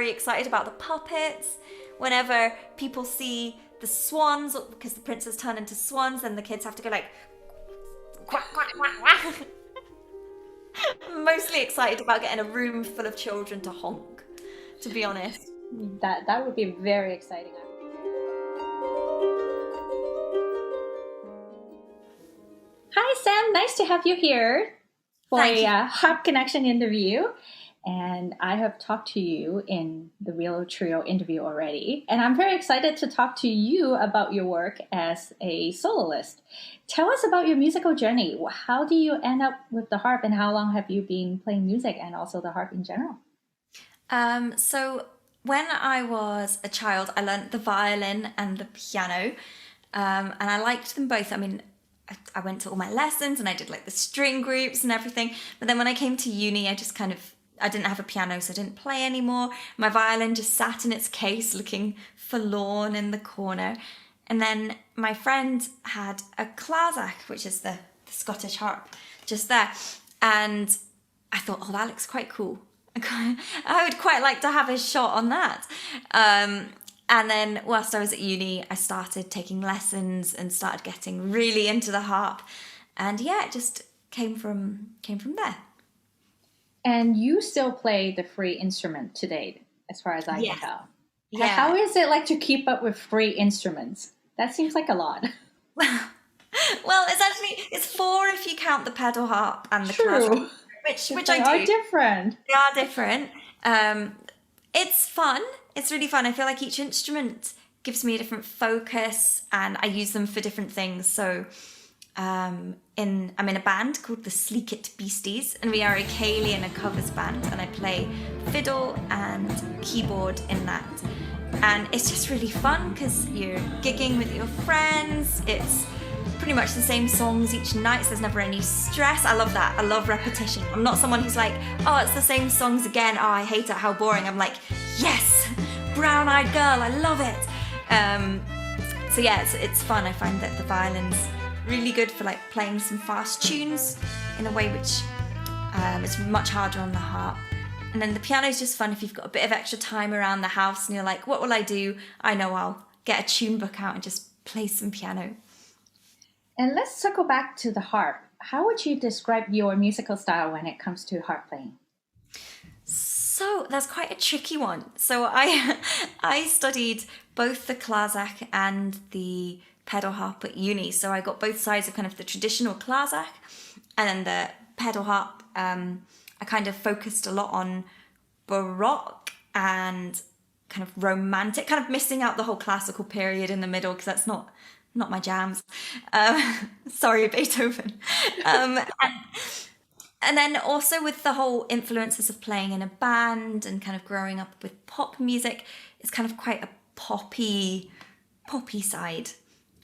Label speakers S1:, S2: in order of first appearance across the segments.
S1: very excited about the puppets. Whenever people see the swans, because the princes turn into swans, then the kids have to go like quack, quack, quack, quack. I'm mostly excited about getting a room full of children to honk, to be honest.
S2: That would be very exciting. Hi, Sam. Nice to have you here for
S1: Thank
S2: a
S1: you.
S2: Harp Connection interview. And I have talked to you in the Willow Trio interview already. And I'm very excited to talk to you about your work as a soloist. Tell us about your musical journey. How do you end up with the harp, and how long have you been playing music and also the harp in general?
S1: So when I was a child, I learnt the violin and the piano, and I liked them both. I mean, I went to all my lessons and I did like the string groups and everything. But then when I came to uni, I didn't have a piano, so I didn't play anymore. My violin just sat in its case looking forlorn in the corner. And then my friend had a clarzach, which is the Scottish harp, just there. And I thought, oh, that looks quite cool. I would quite like to have a shot on that. And then whilst I was at uni, I started taking lessons and started getting really into the harp. And yeah, it just came from there.
S2: And you still play the free instrument today, as far as I can
S1: Yes.
S2: tell.
S1: Yeah.
S2: How is it like to keep up with free instruments? That seems like a lot.
S1: Well, it's four if you count the pedal harp and the clarinet,
S2: True.
S1: which
S2: They
S1: I
S2: are
S1: do.
S2: different.
S1: They are different. It's fun. It's really fun. I feel like each instrument gives me a different focus, and I use them for different things. So, I'm in a band called the Sleek It Beasties, and we are a Kaylee and a covers band, and I play fiddle and keyboard in that. And it's just really fun because you're gigging with your friends. It's pretty much the same songs each night, so there's never any stress. I love that. I love repetition. I'm not someone who's like, oh, it's the same songs again. Oh, I hate it. How boring. I'm like, yes, brown-eyed girl. I love it. So yeah, it's fun. I find that the violin's really good for like playing some fast tunes in a way which is much harder on the harp. And then the piano is just fun if you've got a bit of extra time around the house and you're like, what will I do? I know I'll get a tune book out and just play some piano.
S2: And let's circle back to the harp. How would you describe your musical style when it comes to harp playing?
S1: So that's quite a tricky one. So I I studied both the clarzach and the pedal harp at uni. So I got both sides of kind of the traditional clarzach and then the pedal harp. I kind of focused a lot on baroque and kind of romantic, kind of missing out the whole classical period in the middle because that's not my jams. Sorry, Beethoven. And then also with the whole influences of playing in a band and kind of growing up with pop music, it's kind of quite a poppy side.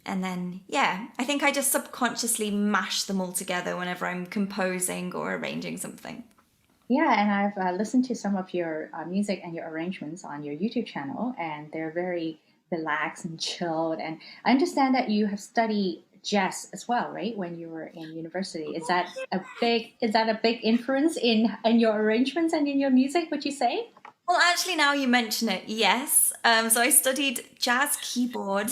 S1: And then, yeah, I think I just subconsciously mash them all together whenever I'm composing or arranging something.
S2: Yeah, and I've listened to some of your music and your arrangements on your YouTube channel, and they're very relaxed and chilled. And I understand that you have studied jazz as well, right? When you were in university, is that a big influence in your arrangements and in your music? Would you say?
S1: Well, actually, now you mention it, yes. So I studied jazz keyboard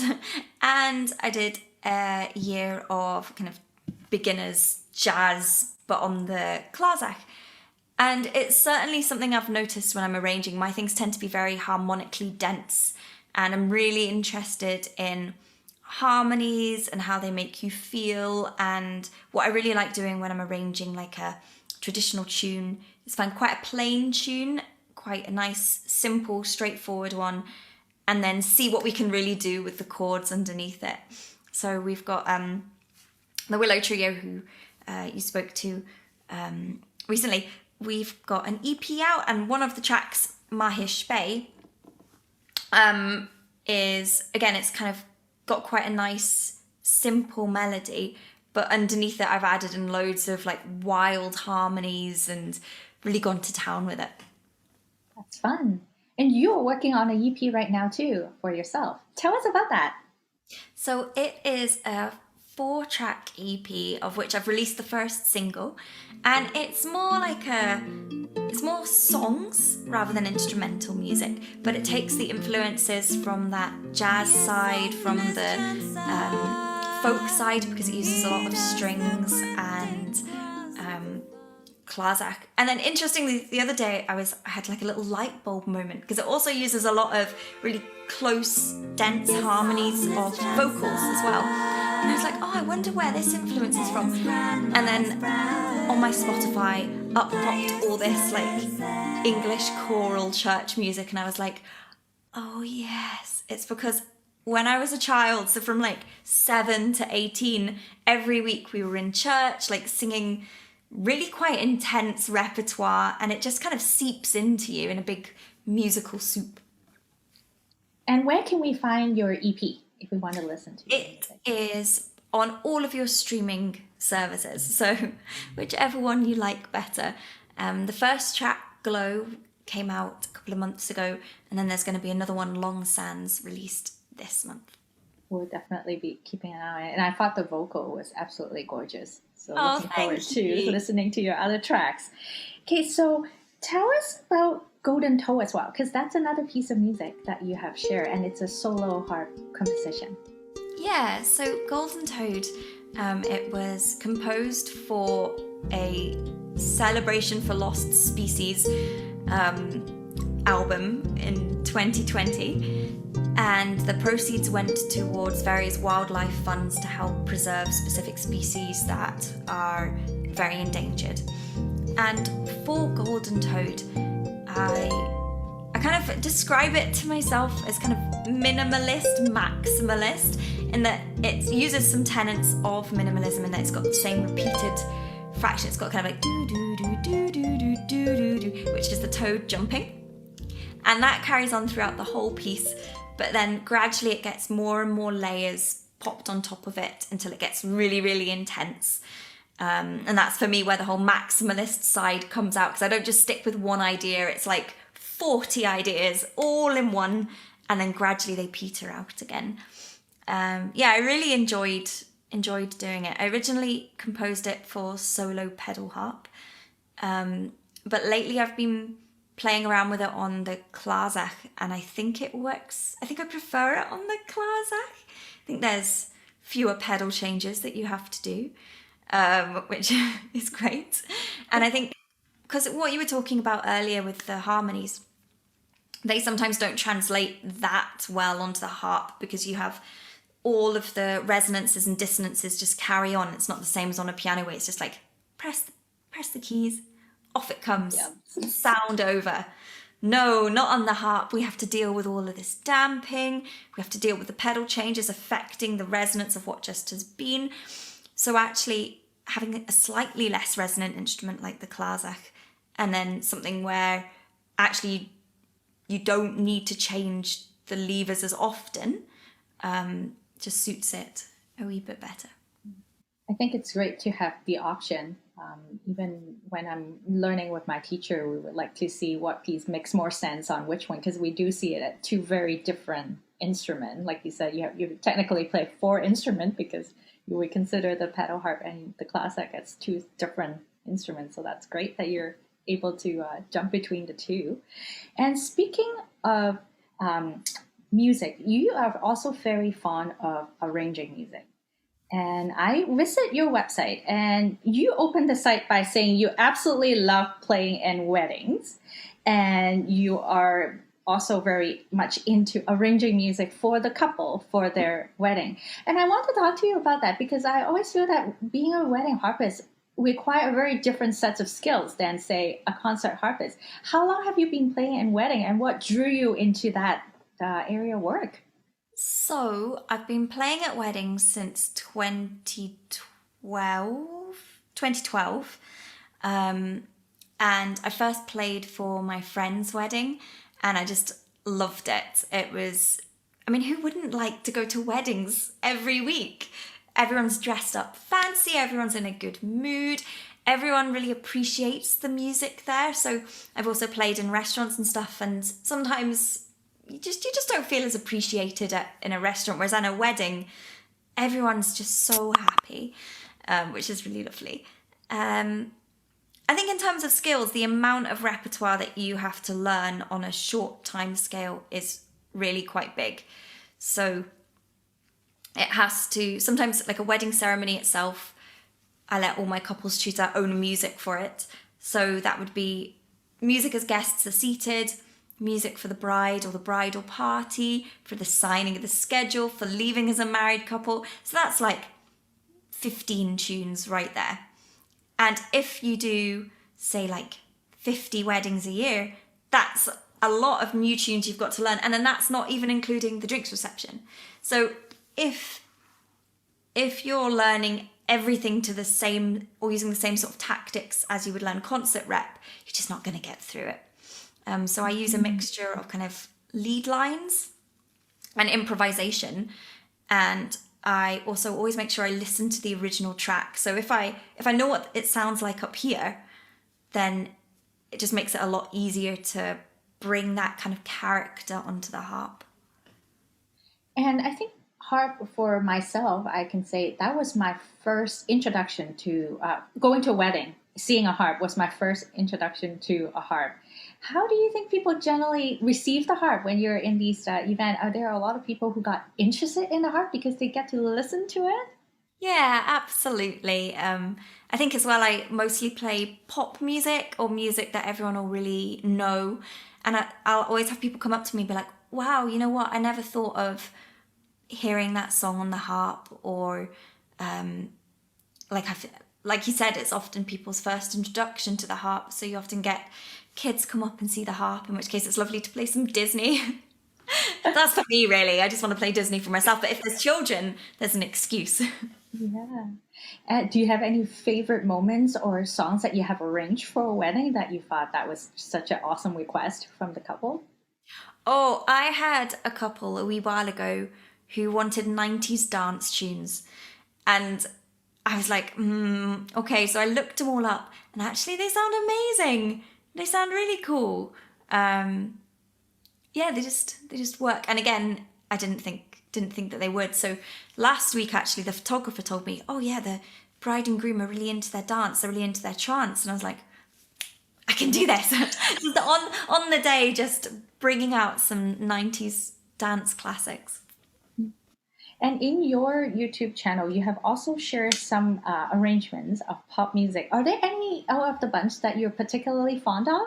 S1: and I did a year of kind of beginners jazz, but on the clarzach. And it's certainly something I've noticed when I'm arranging. My things tend to be very harmonically dense, and I'm really interested in harmonies and how they make you feel. And what I really like doing when I'm arranging like a traditional tune is find quite a plain tune, quite a nice, simple, straightforward one, and then see what we can really do with the chords underneath it. So we've got the Willow Trio, who you spoke to recently. We've got an EP out, and one of the tracks, Mahish Bay, is, again, it's kind of got quite a nice, simple melody, but underneath it I've added in loads of like wild harmonies and really gone to town with it.
S2: That's fun. And you're working on an EP right now too for yourself. Tell us about that.
S1: So it is a 4-track EP, of which I've released the first single, and it's more songs rather than instrumental music, but it takes the influences from that jazz side, from the folk side, because it uses a lot of strings and Clarzak. And then interestingly, the other day I had like a little light bulb moment, because it also uses a lot of really close, dense harmonies of vocals as well. And I was like, oh, I wonder where this influence is from. And then on my Spotify, up popped all this like English choral church music, and I was like, oh yes, it's because when I was a child, so from like 7 to 18, every week we were in church, like singing really quite intense repertoire, and it just kind of seeps into you in a big musical soup.
S2: And where can we find your EP if we want to listen to
S1: it? It is on all of your streaming services, so whichever one you like better. The first track, Glow, came out a couple of months ago, and then there's going to be another one, Long Sands, released this month.
S2: We'll definitely be keeping an eye on it. And I thought the vocal was absolutely gorgeous. So looking forward to listening to your other tracks. Okay, so tell us about Golden Toe as well, because that's another piece of music that you have shared, and it's a solo harp composition.
S1: Yeah, so Golden Toad, it was composed for a Celebration for Lost Species album in 2020. And the proceeds went towards various wildlife funds to help preserve specific species that are very endangered. And for Golden Toad, I kind of describe it to myself as kind of minimalist, maximalist, in that it uses some tenets of minimalism, and that it's got the same repeated fraction. It's got kind of like do do do do do do do do, which is the toad jumping, and that carries on throughout the whole piece. But then gradually it gets more and more layers popped on top of it until it gets really, really intense. And that's for me where the whole maximalist side comes out, because I don't just stick with one idea. It's like 40 ideas all in one, and then gradually they peter out again. I really enjoyed doing it. I originally composed it for solo pedal harp, but lately I've been playing around with it on the Clarzak, and I think it works. I think I prefer it on the Clarzak. I think there's fewer pedal changes that you have to do, which is great. And I think because what you were talking about earlier with the harmonies, they sometimes don't translate that well onto the harp, because you have all of the resonances and dissonances just carry on. It's not the same as on a piano where it's just like press the keys, off it comes, sound over. No, not on the harp. We have to deal with all of this damping. We have to deal with the pedal changes affecting the resonance of what just has been. So actually having a slightly less resonant instrument like the Clarzak, and then something where actually you don't need to change the levers as often, just suits it a wee bit better.
S2: I think it's great to have the option. Even when I'm learning with my teacher, we would like to see what piece makes more sense on which one, because we do see it at two very different instruments. Like you said, you technically play 4 instruments, because you would consider the pedal harp and the Clarzak as 2 different instruments. So that's great that you're able to jump between the two. And speaking of music, you are also very fond of arranging music. And I visit your website, and you opened the site by saying you absolutely love playing in weddings, and you are also very much into arranging music for the couple for their wedding. And I want to talk to you about that, because I always feel that being a wedding harpist require a very different sets of skills than, say, a concert harpist. How long have you been playing in wedding, and what drew you into that area of work?
S1: So I've been playing at weddings since 2012. And I first played for my friend's wedding, and I just loved it. It was, I mean, who wouldn't like to go to weddings every week? Everyone's dressed up fancy, everyone's in a good mood, everyone really appreciates the music there. So I've also played in restaurants and stuff, and sometimes you just don't feel as appreciated in a restaurant, whereas at a wedding, everyone's just so happy, which is really lovely. I think in terms of skills, the amount of repertoire that you have to learn on a short time scale is really quite big. So it has to, sometimes like a wedding ceremony itself, I let all my couples choose their own music for it. So that would be music as guests are seated, music for the bride or the bridal party, for the signing of the schedule, for leaving as a married couple. So that's like 15 tunes right there. And if you do, say, like 50 weddings a year, that's a lot of new tunes you've got to learn. And then that's not even including the drinks reception. So if you're learning everything to the same, or using the same sort of tactics as you would learn concert rep, you're just not going to get through it. So I use a mixture of kind of lead lines and improvisation, and I also always make sure I listen to the original track. So if I know what it sounds like up here, then it just makes it a lot easier to bring that kind of character onto the harp.
S2: And I think harp for myself, I can say that was my first introduction to going to a wedding. Seeing a harp was my first introduction to a harp. How do you think people generally receive the harp when you're in these events? Are there a lot of people who got interested in the harp because they get to listen to it?
S1: Yeah, absolutely. I think as well, I mostly play pop music or music that everyone will really know. And I'll always have people come up to me and be like, wow, you know what? I never thought of hearing that song on the harp. Or like you said, it's often people's first introduction to the harp. So you often get kids come up and see the harp, in which case it's lovely to play some Disney. That's for me, really. I just want to play Disney for myself. But if there's children, there's an excuse.
S2: Yeah. Do you have any favorite moments or songs that you have arranged for a wedding that you thought that was such an awesome request from the couple?
S1: Oh, I had a couple a wee while ago who wanted 90s dance tunes. And I was like, okay. So I looked them all up, and actually they sound amazing. They sound really cool. Yeah, they just work. And again, I didn't think that they would. So last week, actually, the photographer told me, oh yeah, the bride and groom are really into their dance. They're really into their trance. And I was like, I can do this. Just on the day, just bringing out some 90s dance classics.
S2: And in your YouTube channel, you have also shared some arrangements of pop music. Are there any out of the bunch that you're particularly fond of?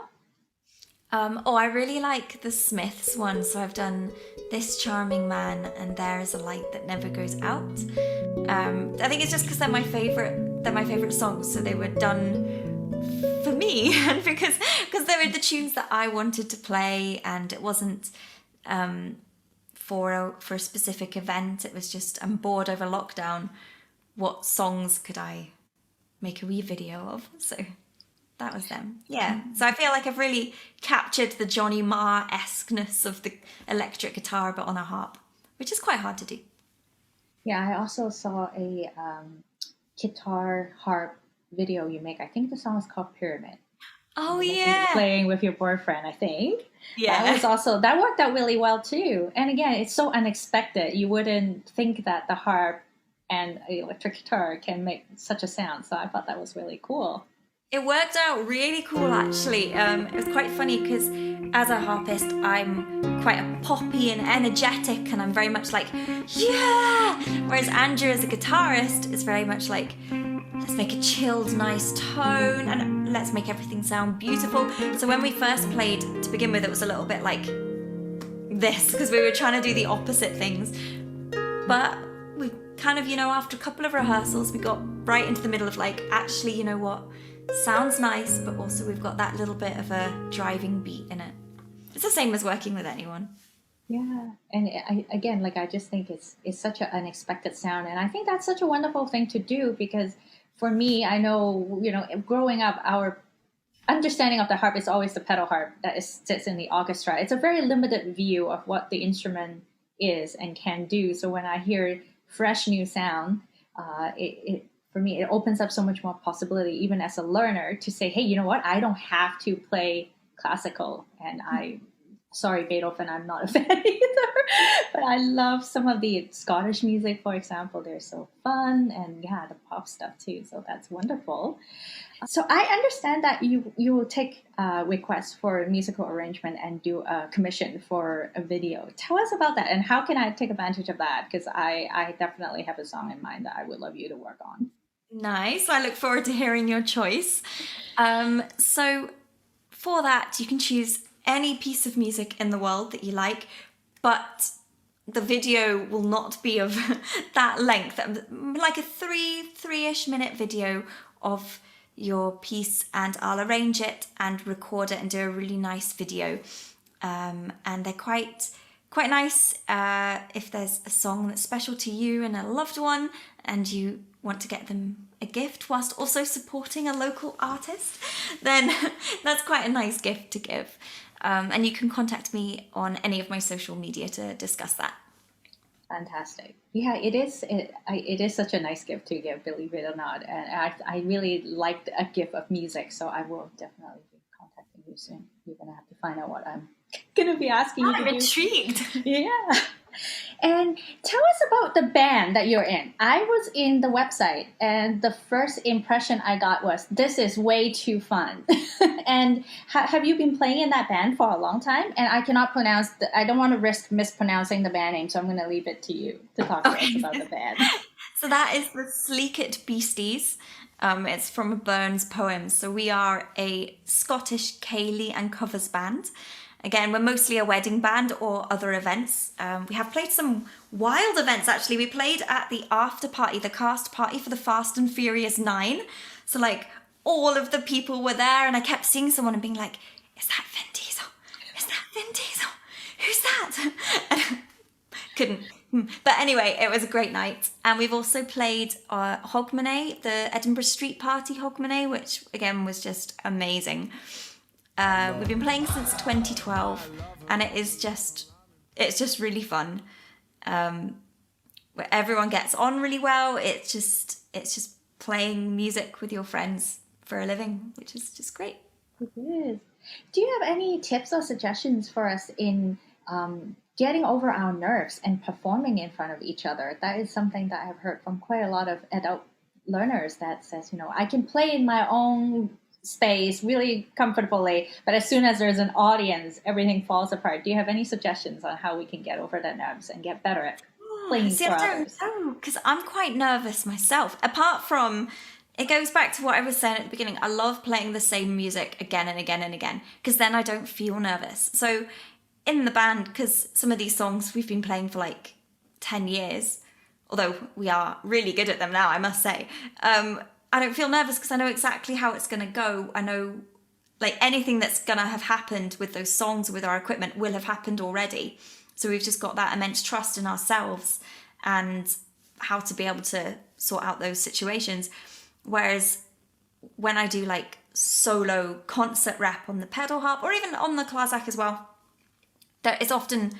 S1: I really like the Smiths one. So I've done This Charming Man and There Is a Light That Never Goes Out. I think it's just because they're my favorite songs. So they were done for me, and because they were the tunes that I wanted to play, and it wasn't for a specific event. It was just, I'm bored over lockdown. What songs could I make a wee video of? So that was them. Yeah. So I feel like I've really captured the Johnny Marr-esqueness of the electric guitar, but on a harp, which is quite hard to do.
S2: Yeah, I also saw a guitar harp video you make. I think the song is called Pyramid.
S1: Oh yeah.
S2: Playing with your boyfriend, I think.
S1: Yeah.
S2: That worked out really well too. And again, it's so unexpected. You wouldn't think that the harp and electric guitar can make such a sound. So I thought that was really cool.
S1: It worked out really cool, actually. It was quite funny because as a harpist, I'm quite a poppy and energetic, and I'm very much like, yeah! Whereas Andrew, as a guitarist, is very much like, let's make a chilled, nice tone, and let's make everything sound beautiful. So when we first played, to begin with, it was a little bit like this, because we were trying to do the opposite things. But we kind of, after a couple of rehearsals, we got right into the middle of like, actually, you know what? Sounds nice, but also we've got that little bit of a driving beat in it. It's the same as working with anyone.
S2: Yeah, and I just think it's such an unexpected sound, and I think that's such a wonderful thing to do, because for me, I know, growing up, our understanding of the harp is always the pedal harp that sits in the orchestra. It's a very limited view of what the instrument is and can do. So when I hear fresh new sound, for me, it opens up so much more possibility, even as a learner, to say, hey, you know what? I don't have to play classical, and I Sorry, Beethoven, I'm not a fan either. But I love some of the Scottish music, for example. They're so fun, and yeah, the pop stuff too. So that's wonderful. So I understand that you will take requests for musical arrangement and do a commission for a video. Tell us about that, and how can I take advantage of that? Because I definitely have a song in mind that I would love you to work on.
S1: Nice. I look forward to hearing your choice. So for that, you can choose any piece of music in the world that you like, but the video will not be of that length, like a three-ish minute video of your piece, and I'll arrange it and record it and do a really nice video. And they're quite nice if there's a song that's special to you and a loved one, and you want to get them a gift whilst also supporting a local artist, then that's quite a nice gift to give. And you can contact me on any of my social media to discuss that.
S2: Fantastic. Yeah, it is. It is such a nice gift to give, believe it or not. And I really like a gift of music, so I will definitely be contacting you soon. You're gonna have to find out what I'm gonna be asking you to
S1: I'm
S2: do.
S1: intrigued.
S2: Yeah. And tell us about the band that you're in. I was in the website, and the first impression I got was, this is way too fun. And have you been playing in that band for a long time? And I cannot pronounce, I don't want to risk mispronouncing the band name, so I'm going to leave it to you to talk to us about the band.
S1: So that is the Sleekit Beasties. It's from Burns Poems. So we are a Scottish ceilidh and covers band. Again, we're mostly a wedding band or other events. We have played some wild events, actually. We played at the after party, the cast party for the Fast and Furious 9. So, like, all of the people were there, and I kept seeing someone and being like, is that Vin Diesel? Is that Vin Diesel? Who's that? Couldn't. But anyway, it was a great night. And we've also played Hogmanay, the Edinburgh Street Party Hogmanay, which, again, was just amazing. We've been playing since 2012, and it's just really fun. Where everyone gets on really well. It's just playing music with your friends for a living, which is just great.
S2: It is. Do you have any tips or suggestions for us in getting over our nerves and performing in front of each other? That is something that I've heard from quite a lot of adult learners that says, I can play in my own space really comfortably, but as soon as there's an audience, everything falls apart. Do you have any suggestions on how we can get over the nerves and get better at playing for others?
S1: Because I'm quite nervous myself. Apart from, it goes back to what I was saying at the beginning. I love playing the same music again and again and again, because then I don't feel nervous. So in the band, because some of these songs we've been playing for like 10 years, although we are really good at them now, I must say, I don't feel nervous because I know exactly how it's going to go. I know, like, anything that's going to have happened with those songs, with our equipment, will have happened already. So we've just got that immense trust in ourselves and how to be able to sort out those situations. Whereas when I do, like, solo concert rap on the pedal harp, or even on the Clarzak as well, it's often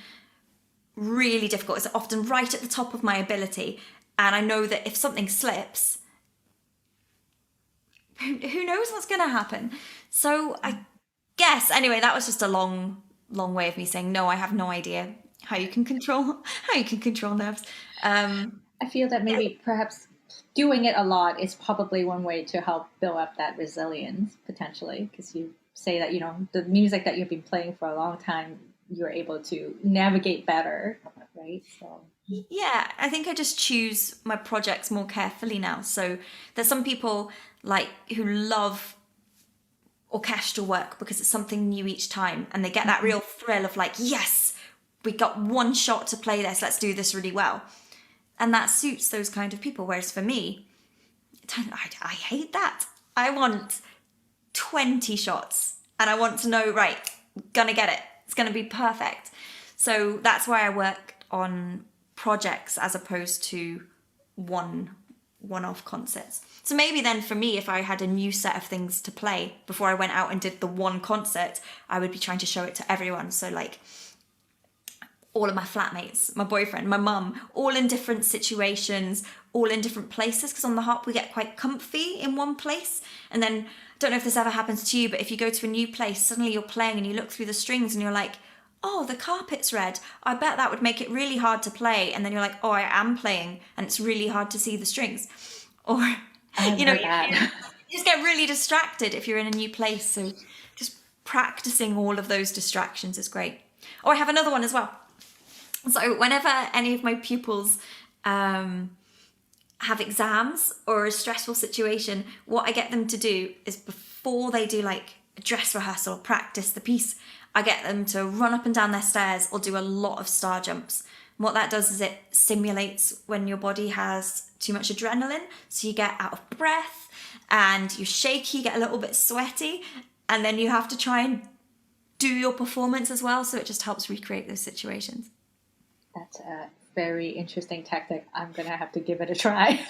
S1: really difficult. It's often right at the top of my ability. And I know that if something slips, who knows what's going to happen? So I guess, anyway, that was just a long way of me saying, no, I have no idea how you can control nerves.
S2: I feel that maybe perhaps doing it a lot is probably one way to help build up that resilience, potentially, because you say that, the music that you've been playing for a long time, you're able to navigate better, right? So
S1: yeah, I think I just choose my projects more carefully now. So there's some people who love orchestral work because it's something new each time, and they get that real thrill of like, yes, we got one shot to play this, let's do this really well. And that suits those kind of people. Whereas for me, I hate that. I want 20 shots and I want to know, right, gonna get it. It's gonna be perfect. So that's why I work on projects as opposed to one-off concerts. So maybe then for me, if I had a new set of things to play before I went out and did the one concert, I would be trying to show it to everyone. So like all of my flatmates, my boyfriend, my mum, all in different situations, all in different places, because on the harp we get quite comfy in one place. And then, I don't know if this ever happens to you, but if you go to a new place, suddenly you're playing and you look through the strings and you're like, oh, the carpet's red. I bet that would make it really hard to play. And then you're like, oh, I am playing and it's really hard to see the strings. Or,
S2: I've
S1: you know,
S2: heard that.
S1: you just get really distracted if you're in a new place. So just practicing all of those distractions is great. Oh, I have another one as well. So whenever any of my pupils have exams or a stressful situation, what I get them to do is before they do like a dress rehearsal, practice the piece, I get them to run up and down their stairs or do a lot of star jumps. And what that does is it simulates when your body has too much adrenaline, so you get out of breath and you're shaky, you get a little bit sweaty, and then you have to try and do your performance as well, so it just helps recreate those situations.
S2: That's a very interesting tactic. I'm going to have to give it a try.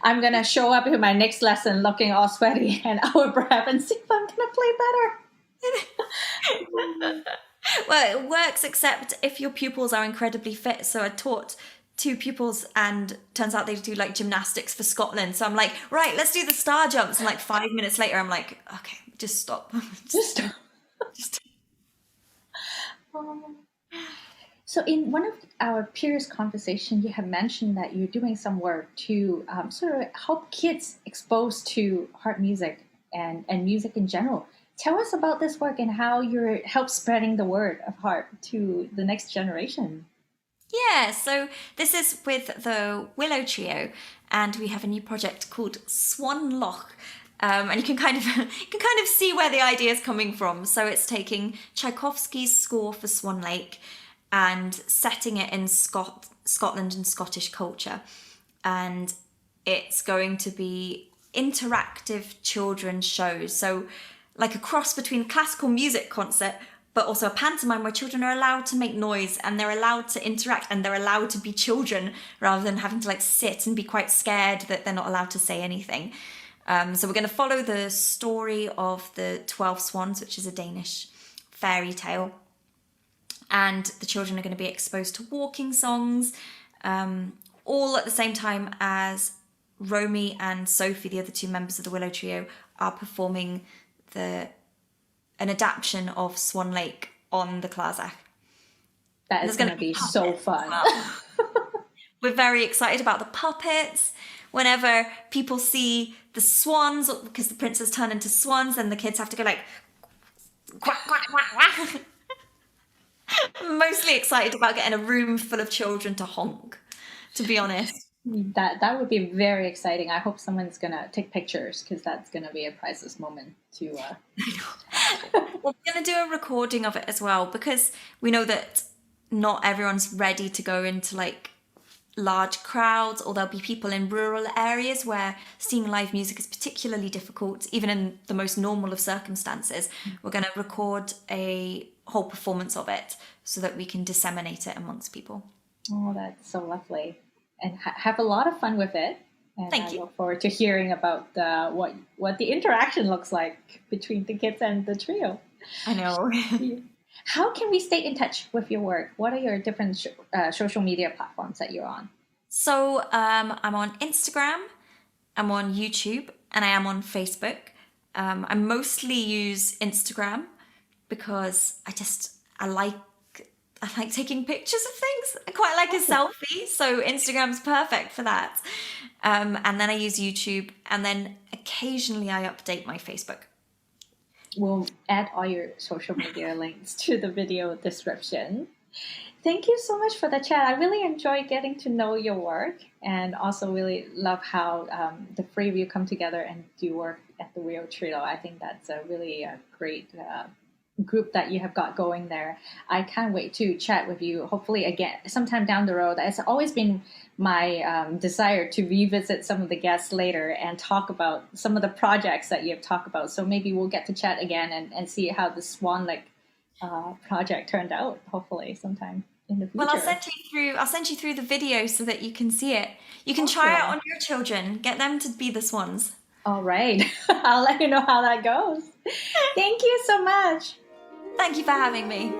S2: I'm going to show up in my next lesson looking all sweaty and out of breath and see if I'm going to play better.
S1: Well, it works except if your pupils are incredibly fit. So I taught 2 pupils and turns out they do like gymnastics for Scotland. So I'm like, right, let's do the star jumps. And like 5 minutes later, I'm like, okay, just stop.
S2: Just stop. So in one of our previous conversation, you have mentioned that you're doing some work to sort of help kids exposed to harp music and music in general. Tell us about this work and how you're help spreading the word of harp to the next generation.
S1: Yeah, so this is with the Willow Trio, and we have a new project called Swan Loch. And you can kind of see where the idea is coming from. So it's taking Tchaikovsky's score for Swan Lake and setting it in Scotland and Scottish culture. And it's going to be interactive children's shows. So like a cross between a classical music concert, but also a pantomime where children are allowed to make noise and they're allowed to interact and they're allowed to be children rather than having to like sit and be quite scared that they're not allowed to say anything. So we're going to follow the story of the 12 Swans, which is a Danish fairy tale. And the children are going to be exposed to walking songs, all at the same time as Romy and Sophie, the other 2 members of the Willow Trio, are performing an adaptation of Swan Lake on the Clarsach.
S2: That is going to be so fun.
S1: We're very excited about the puppets. Whenever people see the swans, because the princes turn into swans, and the kids have to go like quack, quack, quack, quack. I'm mostly excited about getting a room full of children to honk, to be honest.
S2: That would be very exciting. I hope someone's going to take pictures because that's going to be a priceless moment to...
S1: We're going to do a recording of it as well because we know that not everyone's ready to go into like large crowds, or there'll be people in rural areas where seeing live music is particularly difficult, even in the most normal of circumstances. We're going to record a whole performance of it so that we can disseminate it amongst people.
S2: Oh, that's so lovely. And have a lot of fun with it. And
S1: Thank you.
S2: Look forward to hearing about what the interaction looks like between the kids and the trio.
S1: I know.
S2: How can we stay in touch with your work? What are your different social media platforms that you're on?
S1: So I'm on Instagram, I'm on YouTube, and I am on Facebook. I mostly use Instagram because I like taking pictures of things. I quite like a selfie, so Instagram's perfect for that. And then I use YouTube, and then occasionally I update my Facebook.
S2: We'll add all your social media links to the video description. Thank you so much for the chat. I really enjoyed getting to know your work, and also really love how the 3 of you come together and do work at the Willow Trio. I think that's a really great group that you have got going there. I can't wait to chat with you, hopefully again sometime down the road. It's always been my desire to revisit some of the guests later and talk about some of the projects that you have talked about. So maybe we'll get to chat again and see how the Swan Lake project turned out, hopefully sometime in the future.
S1: Well, I'll send you through the video so that you can see it. You can try it on your children. Get them to be the swans.
S2: All right. I'll let you know how that goes. Thank you so much.
S1: Thank you for having me.